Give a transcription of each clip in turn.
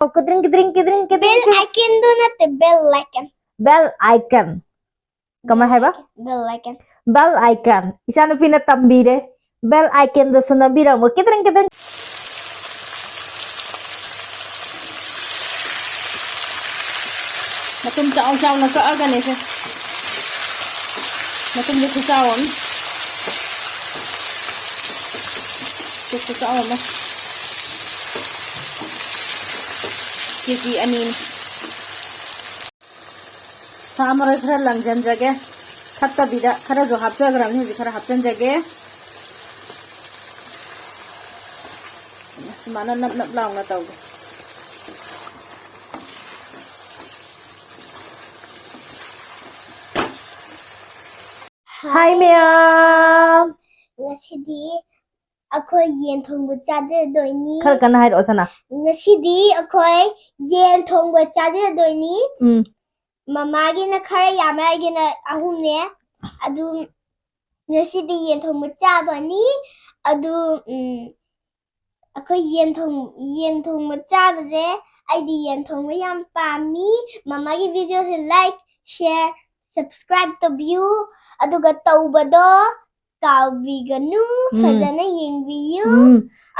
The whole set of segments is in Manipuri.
Kidring, kidring, kidring, kidring. Bell icon do not the bell icon. Bell icon. Kamay hai ba? Bell icon. Bell icon. Isano pinatambire. Bell icon do sunabira mo. Kidring, kidring. Matum chao chao na ka aga ne se. Matum je ku chao am. Ku chao am. Kiki anin. Samar khara langjan jage. Khatta bida khara jo hapja gram ni khara hapjan jage. Semana nap nap laung na tau. Hi ma'am. Ngashidi akoy yen thongba chade doini. Khar kana hai ro sana. Ngashidi akoy yen thongba chade doini. Mama gi na khara yama gi na ahum ne. Adu ngashidi yen thongba chabani. Adu akoy yen thongba chabaje. Aidi yen thongba yam pami. Mama gi video se like, share, subscribe to view. Aduga taubado kaubiganu fajana yengbiyu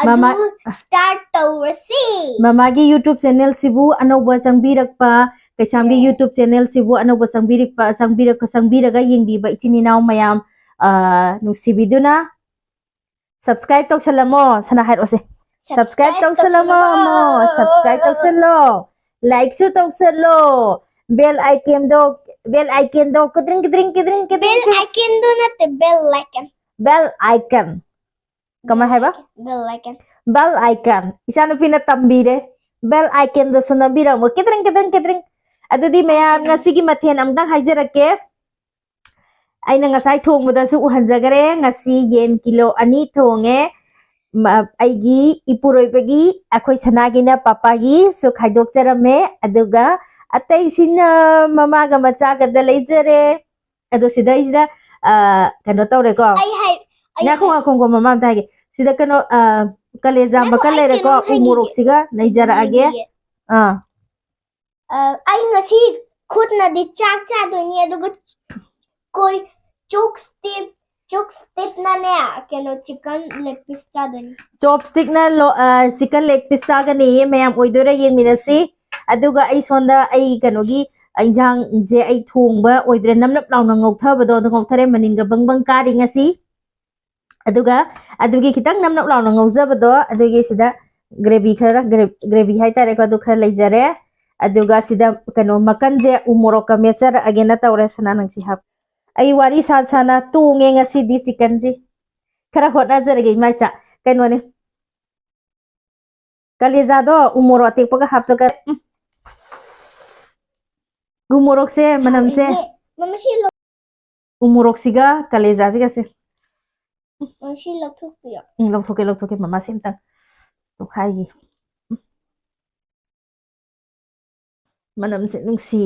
Mama start tawrasi Mama gi YouTube channel sibu anoba changbirakpa kaisamgi YouTube channel sibu anoba changbiraga yengbiba ichini naw mayam nusibiduna subscribe toksalamo sana hai ose subscribe toksalamo subscribe toksalo like su toksalo bell icon do kidring kidring kidring kidring bell icon do not the bell icon kamay hai ba bell icon bell icon isano pinatambire bell icon do sunabira mo kidring kidring kidring adudi mayam ngasigi mathen amdang haijarake aina ngasai thongmuda su uhanjagare ngasi yen kilo ani thonge aigi ipuroibagi akhoi sanagina papagi su khaidok jarame aduga atai sina mama ga macha ga da leijare ado sida isda kano tawre ko na ko mama ta ge sida kano kaleja bakalere ko umurok siga naijara age ai ngasi khud na di chak cha doni aduga koi chopstick na ne keno chicken leg piece cha doni chopstick na chicken leg piece cha ga ni mayam oidore yengminasi aduga ai sonda ai kanogi aijang je ai thongba oidre namnap launa ngauthaba do ngauthare maninga bangbang kari ngasi aduga adugi kitang namnap launa ngaujaba do adugi sida gravy hai tare ko adu khara leijare aduga sida kano makan je umorok mechar agena tawre sana nangsi hap ai wari sana tunge ngasi di chicken ji khara hotna jarege maicha kano ne kaleja do umoro tekpaga haptoga umorok se manam se mama shi lo umorok siga kaleja siga se shi lo thuk piya lok thoke mama sentang to khai manam se nungsi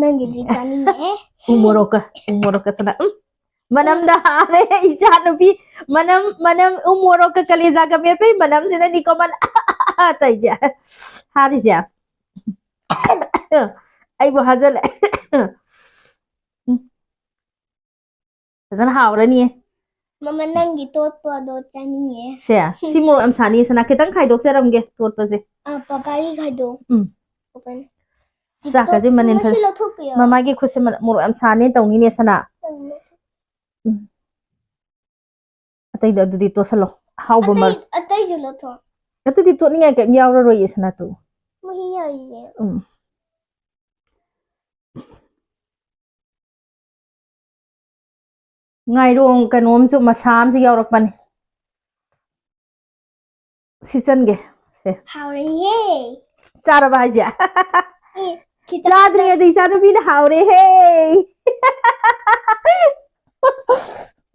nangi di chani ne umorok sana manam da hare isanubi manam umorok kaleja ga me pe manam sina ni ko man tai ja hari ja ai bo hazal sana haurani mama nangi tot pa do chani ne se simur am sani sana kitang khai dok jaramge tot pa je papa gi khai do open sa ka je manen mama shi lo thuk piya mama gi khuse mur am sani tawni ne sana atai da dudi to salo how bo mar atai ju lo tho atudi to ni ngai ke miaw ro ye sana tu mahi ya ye ngai rong kanom chu masam ji yaw rak pan season ge haure ye char ba ja kita ladri de sanu bin haure he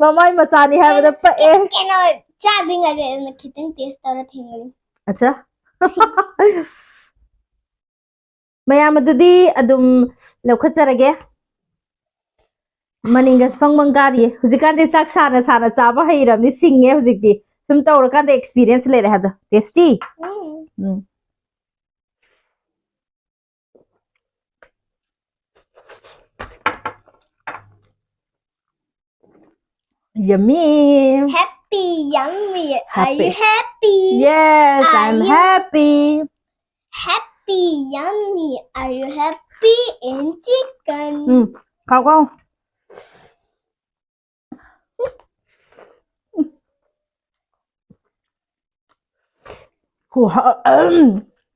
mamai machani ha bada pa e keno cha dinga de kitang taste tara thingani acha mayam adudi adum laukhajarage maningas pangmang gari hujikan de chak sana chaba hairam ni singye hujikti ꯁꯨꯝ ꯇꯧꯔꯀꯥꯟꯗ ꯑꯦꯛꯁꯄꯤꯔꯤꯌꯦꯟꯁ ꯂꯩꯔꯦ ꯍꯥꯏꯕꯗꯣ tasty yummy Happy, yummy. Are Happy. you happy? yes Are I'm you- happy Happy, yummy. Are you happy in chicken? không không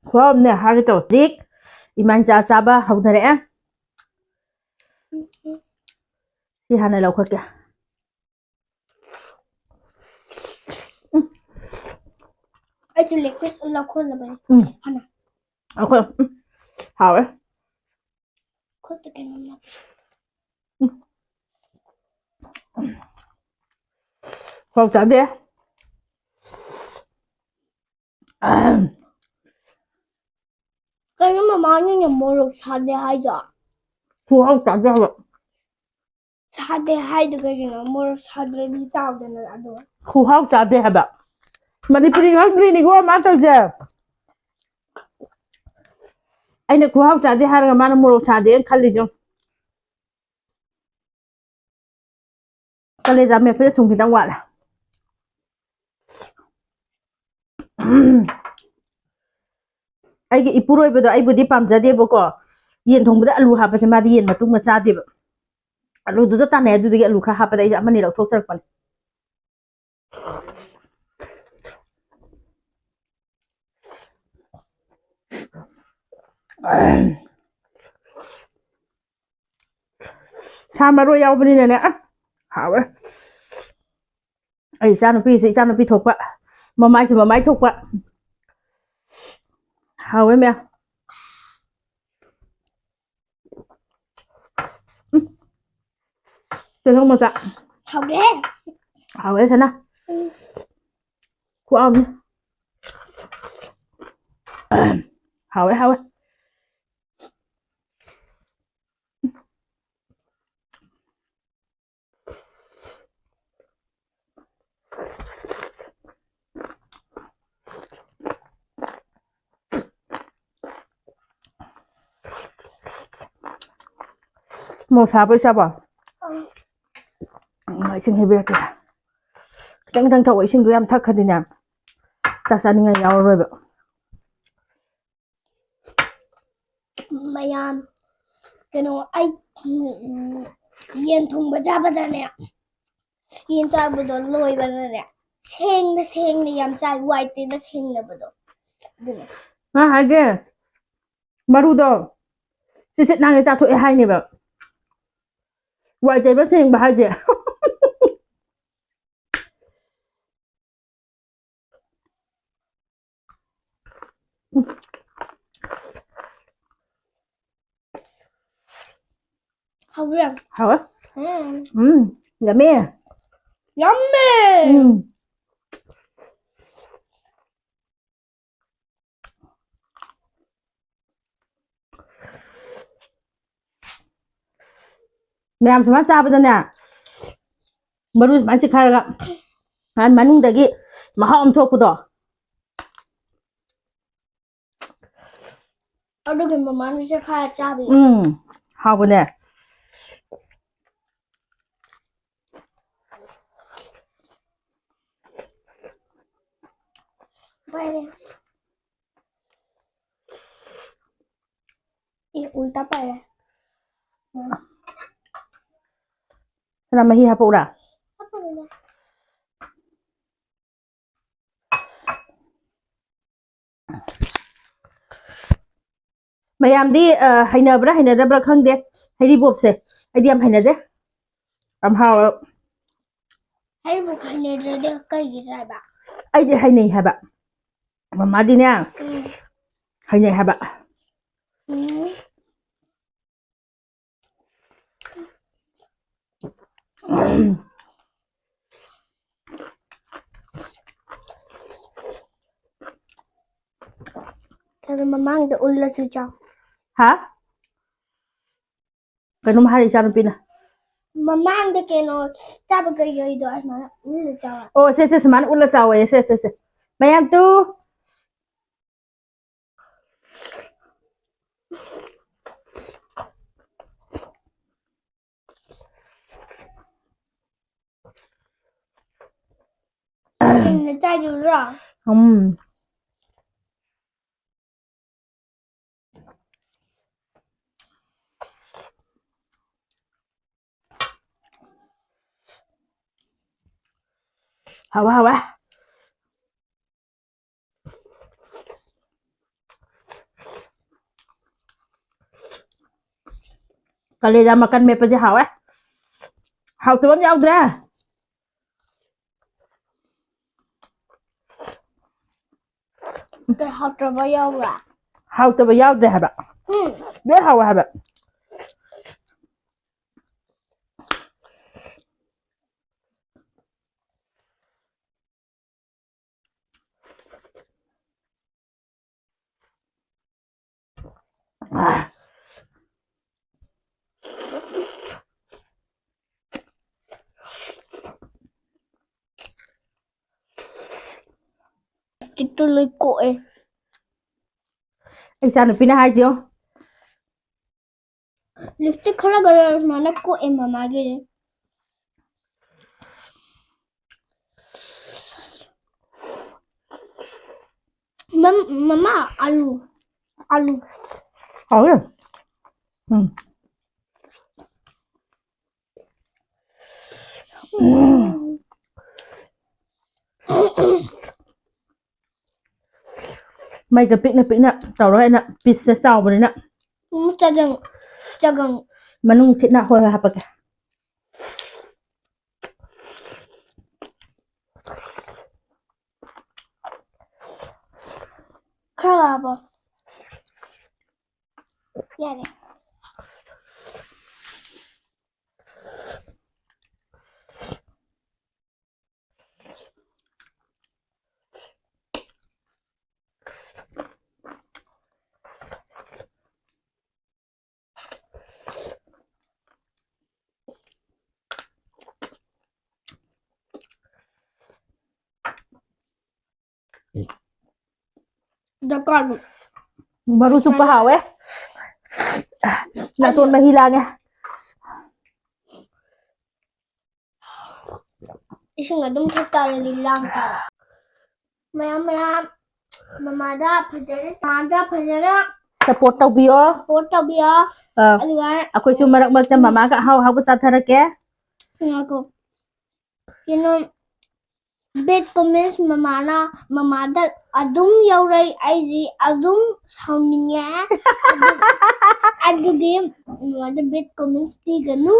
hôm nè hai cái tổ chức iman cha cha ba hậu này đấy thì hai này lâu khuất kìa I do like this a lot cooler, but Hannah, ok hảo đấy cut the camera. không chán đi Kaya mama niya niya moro sade hayda. không chán ra rồi Sade hayda kaya na moro sade di tao na ado. không chán đi hả bạn mà đi phi ngang đi này qua mà tao giờ anh này không chán đi hai cái mà nó mua chán đi anh khăn đi chứ cái này ra mẹ phải thùng thì đang quạt à ꯑꯩꯒꯤ ꯏꯄꯨꯔꯣꯏꯕꯗꯣ ꯑꯩꯕꯨꯗꯤ ꯄꯥꯝꯖꯗꯦꯕꯀꯣ ꯌꯦꯟ ꯊꯣꯡꯕꯗ ꯑꯂꯨ ꯍꯥꯞꯄꯁꯦ ꯃꯥꯗꯤ ꯌꯦꯟ ꯃꯇꯨꯡꯒ ꯆꯥꯗꯦꯕ ꯑꯂꯨꯗꯨꯗ ꯇꯥꯟꯅꯩ ꯑꯗꯨꯗꯒꯤ ꯑꯂꯨ ꯈꯔ ꯍꯥꯞꯄꯗ ꯑꯩꯁꯦ ꯑꯃꯅꯤ ꯂꯧꯊꯣꯛꯆꯔꯛꯄꯅꯦ ꯁꯥ ꯃꯔꯣꯏ ꯌꯥꯎꯕꯅꯤꯅꯅꯦ ꯍꯥꯎꯋꯦ ꯑꯩ ꯏꯆꯥꯅꯨꯄꯤꯁꯨ ꯏꯆꯥꯅꯨꯄꯤ ꯊꯣꯛꯄ ꯃꯃꯥꯏꯁꯨ ꯃꯃꯥꯏ ꯊꯣꯛꯄ hào mẹ truyền thông một dạ Học đấy. hào ấy thế nào của ông nhé hào ấy một sạp với sạp à mấy sinh hay biết kìa chẳng thằng thầu ấy sinh đuôi em thắc hơn thì nhỉ chắc chắn ngày nhau rồi vậy Maya, ai yen thùng bát ra bát nè, yen trai bát đồ lôi bát nè, sen nè yam trai white nè sen nè bát đồ. à hay ghê maru đó sẽ năng người ta thôi hay nè vậy vậy thì bác sinh bà hay gì Học rồi. hào á yummy Yummy. ꯃꯌꯥꯝ ꯁꯨꯃꯥꯏꯅ ꯆꯥꯕꯗꯅꯦ ꯃꯔꯨ ꯁꯨꯃꯥꯏꯅ ꯆꯤꯛꯈꯥꯏꯔꯒ ꯃꯅꯨꯡꯗꯒꯤ ꯃꯍꯥꯎ ꯑꯃ ꯊꯣꯛꯄꯗꯣ ꯑꯗꯨꯒꯤ ꯃꯃꯥꯅꯁꯦ ꯈꯔ ꯆꯥꯕꯤ ꯍꯥꯎꯕꯅꯦ ꯄꯥꯏꯔꯦ उल्टा पाया Làm mà hi hả phụ đã mayam đi hainabra hainadabra khang de haidi bob se haidi am hainade am how hay bu hainade de kai gi ra ba ai đi hainai ha ba mama đi nha hainai ha ba Kalau mamang de ulla su cha hả cái nôm hai cha nôm pin à ꯃꯃꯥꯡꯗ ꯀꯩꯅꯣ ꯆꯥꯕ ꯀꯩꯀꯩꯗꯣ ꯑꯁꯨꯃꯥꯏꯅ ꯎꯜꯂ ꯆꯥꯕ ꯑꯣ ꯁꯦ ꯁꯨꯃꯥꯏꯅ ꯎꯠꯂ ꯆꯥꯎꯋꯦ ꯁꯦ ꯃꯌꯥꯝ ꯇꯨ ꯍꯤꯡꯅ ꯆꯥꯏꯗꯨꯔꯣ hawa kaleda makan mepe aja hawa hau tuh ya udah ꯀꯩ ꯍꯥꯎꯇ꯭ꯔꯕ ꯌꯥꯎꯕ꯭ꯔꯥ hau tuh ya udah haba dia hawa haba Tuloy ko eh. Isa no pinahajo. Lipstick खड़ा कर माना को ए मामा के मम्मा आलू आलू Hau ya. Mày cái picnic nè, tao nói nè, pizza sao vậy nè. Cagang cagang Manung thịt nè, hồi hạp cái. Crab. Yeah. Dekat. Baru jumpa hau eh. Nak tuan mah hilangnya. Isang nga dum tala nilang ka. Maya mamada pajara Support tau bio. photo biya aligar Aku cuma marak mama kak hau besar tarak ya. ako. Bet comments mamada adum yauray ay adum soundingya adudim mamada bet comments di ganu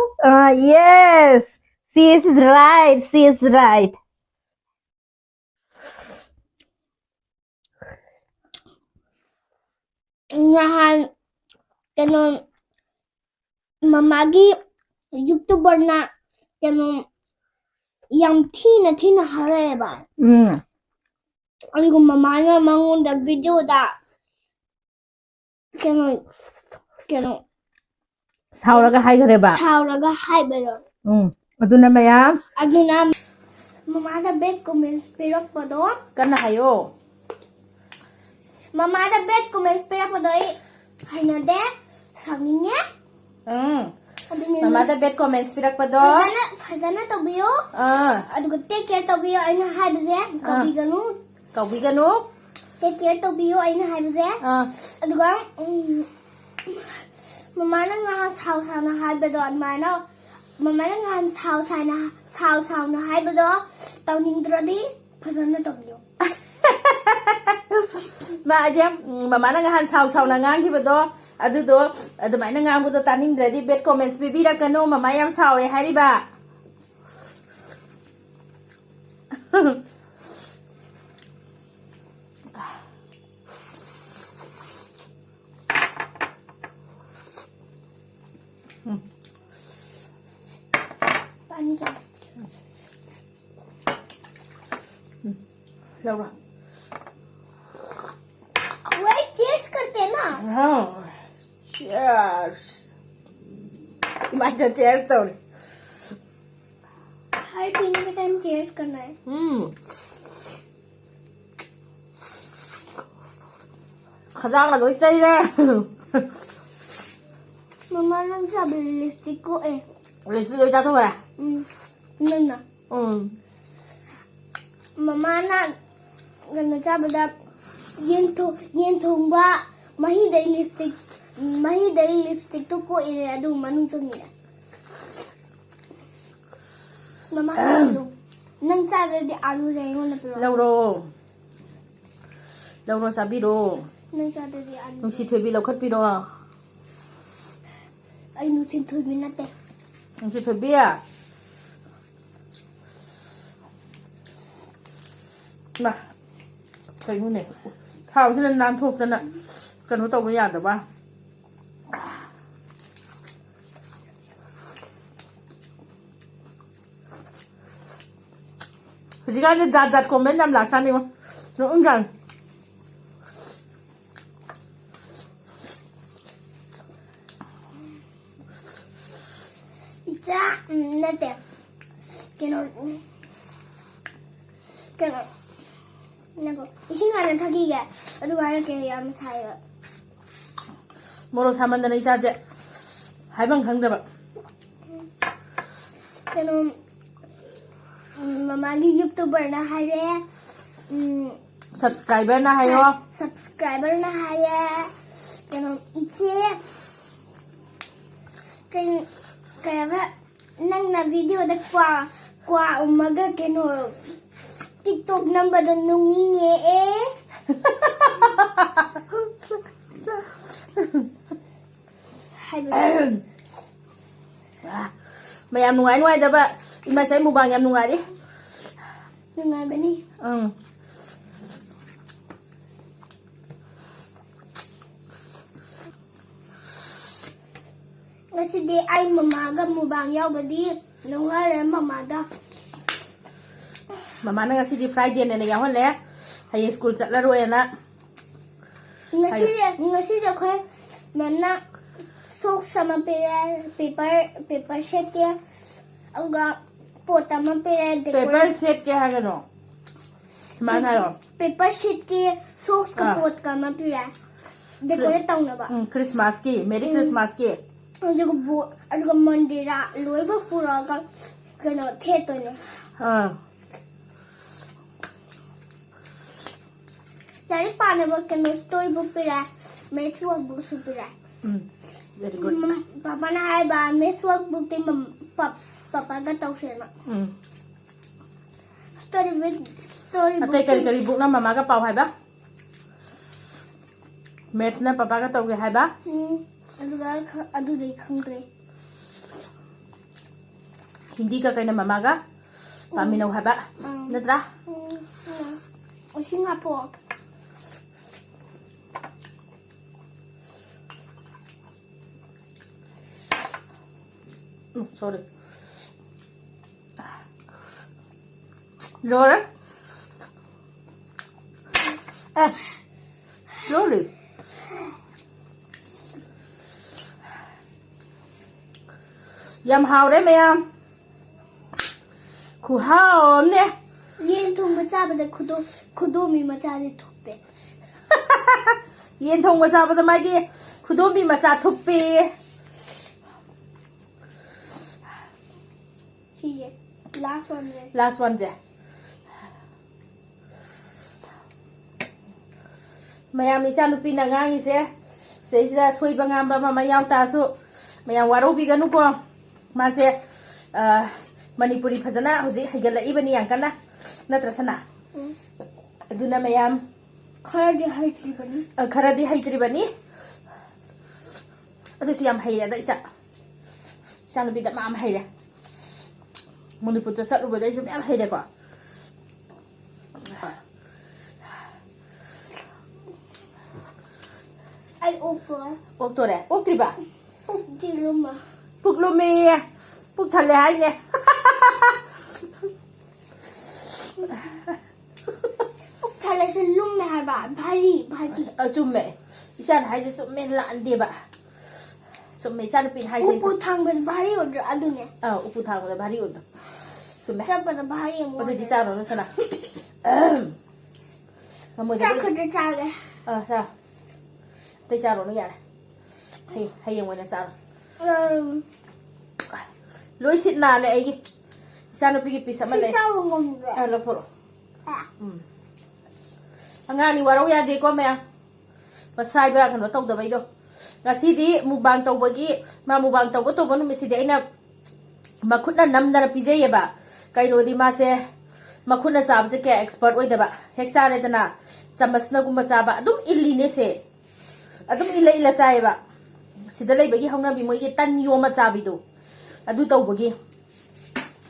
Yes. She is right. She is right. Ngahan kanon mamagi YouTuber na kanon yang tina hareba. Aligo mamanya mangunda video da kanon Sauraga hai gare ba. sauraga haibero. Aduna maya. Aduna mamada bet comments pirak pado. Kana hayo. Mamada bet comments pirak pado hainode sanginya. Mamada bet comments pirak pado. Fazana to biyo. Adugo take care to biyo aina haibze Kabiganu. Take care to biyo aina haibze. Adugo mamana nga sao na haibdo admana mamana nga sao na haibdo tawningdradi fazana to biyo. Ma aja mama na ngahan saw na ngang hibato adudo adumay na ngang buto taning ready bet comments bibira kano mama yam saw eh hari ba. Pani sa. Laura. Wait, cheers करते हैं ना. Cheers. Macam cheers tau. हर पीने के टाइम चेयर्स करना है Khajan là đối xây ra मम्मा ने सब लिपस्टिक को lấy xin đôi ta thôi à नहीं ना मम्मा ना गन्ना चाबदा येन थोंबा मही दई लिपस्टिक तो को इरे अदु मनु चंगिरा मम्मा नंग चादरदि आलू जाइङो न पिरो lâu rồi sao biết đồ नंग चादरदि आलू nung si thuê bi lâu khất bi đồ ai nu sin thôi bi nate nung si thuê bi à mà thấy như này khảo cho nên làm thuộc chân ạ cần nó tàu với nhạt được ba chỉ cái giặt comment làm lạc sang đi không nó ứng rằng इचा नते केनो नगो इसिंग आना थकीगे अदुगा के याम साय मोरो सामंदना इचाजे हाइबं खंगदबा केनो ममागी यूट्यूबर ना हायरे सब्सक्राइबर ना हायो सब्सक्राइबर ना हाये केनो इचे कयवा नंग ना वीडियो द क्वा उमगा केनो टिकटॉक नंबर द नुंगिंगे mày em nung ngoài đó ba mày thấy mua bằng em nung ngoài đi nungai bani Ngasidi ay mamaga mubang yaw badi nungai mamada mama na kasi di Friday na yaw le hay school chat laro na ngasidi ko manna sok sama paper sheet ke anga pota ma paper set ke ha gano mana ro paper sheet ke sok ka pot ka ma pira decorate tong na ba Christmas ki Merry Christmas ki aduga mandira loiba pura ka kano theto ne dari pane ba kano story book pira math workbook su pira very good papa na hai ba math workbook te papa ga tau se na story book atay kari book na mama ka pau hai ba math na papa ka tau ke hai ba adu dei khangre hindi ka kay na mama ka paminaw hai ba natra Singapore sorry rồi slowly yam hao đấy mày em khu hao nè yen thong ba cha ba da khudo mi ma cha de thope yen thong ba cha ba da mai ki khudo mi ma cha thupi here last one there last one je mayam isa nupi na ngang ise se isa soi ba ngam ba ma yaw ta su mayam waro bi ganu ko ma se manipuri phajana hoji haigal lai bani yang kana natra sana aduna mayam khara di haitri bani adu si yam haira da isa sang nupi da ma am haira Manipur ta satu badai sem yam haira ko ai oktore oktri ba di rumah puk lumi puk thale hai ne thale se lum me ha ba bhari chumme isan hai je summe la ande ba summe isan pin hai se upu thang ben bhari order adu ne upu thang da bhari od Sume. ꯆꯠꯄꯗ ꯚꯥꯔꯤ ꯑꯃꯨꯛ Pati sa ano sana. Kamu ꯆꯥꯛ dah. ꯈꯛꯇ ꯆꯥꯒꯦ Sa. Tay sa ano ya. Hay yung wala sa. Loi sit na le ai. Isa no pigi pisa ma le. ꯆꯥꯕ ꯉꯝꯗ꯭ꯔꯦ Lo foro. Angani waraw ya de ko me. Pasay ba kano tawdabay do. Ngasidi mubang tawbagi, ma mubang tawbo to bonu misidi aina makhutna namdara pijay ba. Kaino di mase makhutna chabse ke expert oi daba. Heksa ne tana samasna gumba chaba adum illi ne se. Adum ila chai ba. Sida lay bagi hawna bi moi ke tan yo ma chabi do. Adu tawbagi.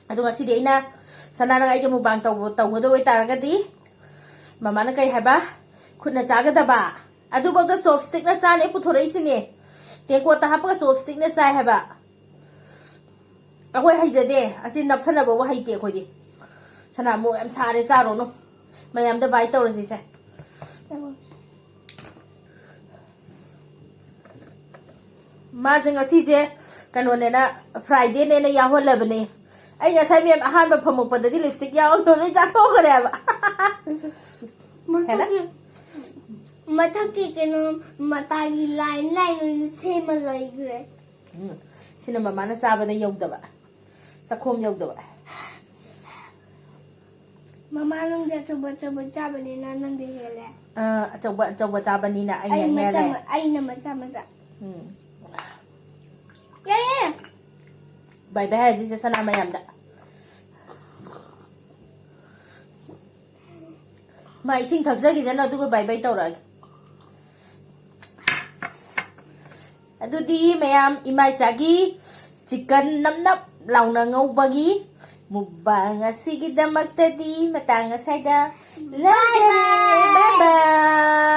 Adu ngasidi aina sanana ngai ke mubang tawbo tawgo do oi taragadi. Mama na kay haba khutna chaga daba. Adu bagda chopstick na sane puthorei sine. Te ko ta hapa chopstick na chai haba. Akoi haijade asi napsana ba wa haite khoi di. Sana mo am sare charo no. Mayam da bai tawrasi se. Ma jeng asi je kano ne na Friday ne na ya holabne. Ai ya sai mem ahan ba phamu pa da di lipstick ya on no ja to kare ba. Hela ꯃꯊꯛꯀꯤ ꯀꯩꯅꯣ ꯃꯇꯥꯏꯒꯤ ꯂꯥꯏꯟ ꯑꯣꯏꯅ ꯁꯦꯝꯃ ꯂꯩꯈ꯭ꯔꯦ sina mama na saba na yogdaba. Sakhom yogdaba. ꯃꯃꯥ ꯅꯪꯗꯤ ꯑꯆꯧꯕ ꯆꯥꯕꯅꯤꯅ ꯅꯪꯗꯤ ꯍꯦꯜꯂꯦ Achawba chaba ni na ay hele. ꯑꯩꯅ ꯃꯆꯥ ꯃꯆꯥ ꯌꯥꯔꯦ Bye bye haji sa sana mayam da. Ma ising thakjagi jana dugo bye bye tawrag. Adudi mayam imay chagi chicken namnap launa ngawbagi mukbang asigidamaktadi matanga sayda bye bye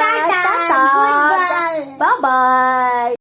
Tata. Goodbye. Bye bye.